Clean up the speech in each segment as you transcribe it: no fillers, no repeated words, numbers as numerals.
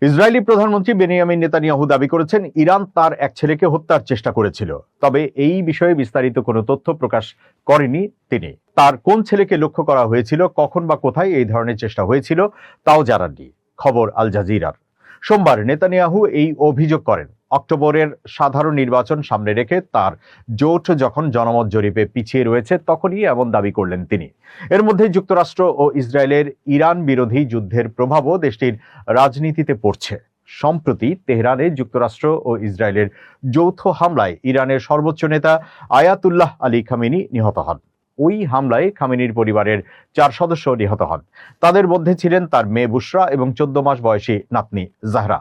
Israeli প্রধানমন্ত্রী Benjamin Netanyahu দাবি করেছেন ইরান তার এক ছেলেকে হত্যার চেষ্টা করেছিল। তবে এই বিষয়ে বিস্তারিত কোনো তথ্য প্রকাশ করেনি তিনি। তার কোন ছেলেকে লক্ষ্য করা হয়েছিল, কখন বা কোথায় এই ধরনের চেষ্টা হয়েছিল তাও জানাননি। খবর আল জাজিরার। সোমবার নেতানিয়াহু এই অভিযোগ করেন। অক্টোবরের সাধারণ নির্বাচন সামনে রেখে তার জোট যখন জনমত জরিপে পিছিয়ে রয়েছে তখনই এমন দাবি করলেন তিনি। এর মধ্যে যুক্তরাষ্ট্র ও ইসরায়েলের ইরান বিরোধী যুদ্ধের প্রভাবও দেশটির রাজনীতিতে পড়ছে। সম্প্রতি তেহরানে যুক্তরাষ্ট্র ও ইসরায়েলের যৌথ হামলায় ইরানের সর্বোচ্চ নেতা আয়াতুল্লাহ আলী খামেনি নিহত হন। ওই হামলায় খামেনির পরিবারের 4 সদস্য নিহত হন। তাদের মধ্যে ছিলেন তার মেয়ে বুশরা এবং 14 মাস বয়সী নাতনি জাহরা।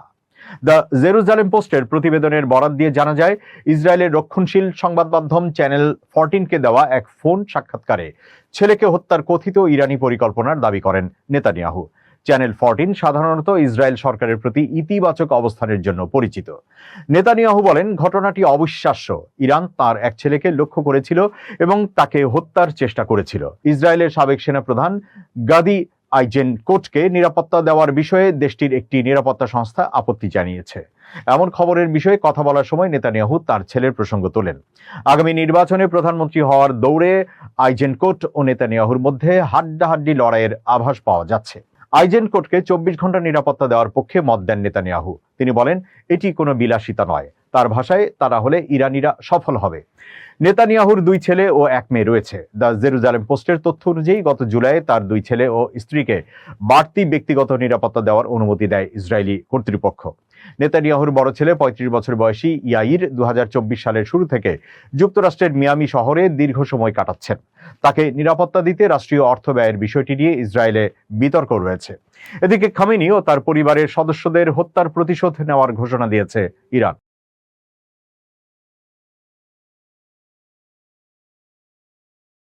দ্য জেরুজালেম পোস্টের প্রতিবেদনের বরাত দিয়ে জানা যায়, ইসরায়েলের রক্ষণশীল সংবাদ মাধ্যম চ্যানেল 14কে দেওয়া এক ফোন সাক্ষাৎকারে ছেলেকে হত্যার কথিত ইরানি পরিকল্পনার দাবি করেন নেতানিয়াহু। চ্যানেল 14 সাধারণত ইসরায়েল সরকারের প্রতি ইতিবাচক অবস্থানের জন্য পরিচিত। নেতানিয়াহু বলেন, ঘটনাটি অবিশ্বাস্য। ইরান তার এক ছেলেকে লক্ষ্য করেছিল এবং তাকে হত্যার চেষ্টা করেছিল। ইসরায়েলের সাবেক সেনাপ্রধান গাদি আইজেনকোটকে নিরাপত্তা দেওয়ার বিষয়ে দেশটির একটি নিরাপত্তা সংস্থা আপত্তি জানিয়েছে। এমন খবরের বিষয়ে কথা বলার সময় নেতানিয়াহু তার ছেলের প্রসঙ্গ তোলেন। আগামী নির্বাচনে প্রধানমন্ত্রী হওয়ার দৌড়ে আইজেনকোট ও নেতানিয়াহুর মধ্যে হাড্ডাহাড্ডি লড়াইয়ের আভাস পাওয়া যাচ্ছে। আইজেনকোটকে 24 ঘন্টা নিরাপত্তা দেওয়ার পক্ষে মত দেন নেতানিয়াহু। তিনি বলেন, এটি কোনো বিলাসিতা নয়। তার ভাষায়, তারা হলে ইরানিরা সফল হবে। নেতানিয়াহুর 2 ছেলে ও 1 মেয়ে রয়েছে। দ্য জেরুজালেম পোস্টের তথ্য অনুযায়ী গত জুলাইয়ে তার 2 ছেলে ও স্ত্রীকে বাড়তি ব্যক্তিগত নিরাপত্তা দেওয়ার অনুমতি দেয় ইসরায়েলি কর্তৃপক্ষ। নেতানিয়াহুর বড় ছেলে 35 বছর বয়সী ইয়াইর 2024 সালের শুরু থেকে যুক্তরাষ্ট্রের মিয়ামি শহরে দীর্ঘ সময় কাটাচ্ছেন। তাকে নিরাপত্তা দিতে রাষ্ট্রীয় অর্থ ব্যয়ের বিষয়টি নিয়ে ইসরায়েলে বিতর্ক রয়েছে। এদিকে খামেনি ও তার পরিবারের সদস্যদের হত্যার প্রতিশোধ নেওয়ার ঘোষণা দিয়েছে ইরান।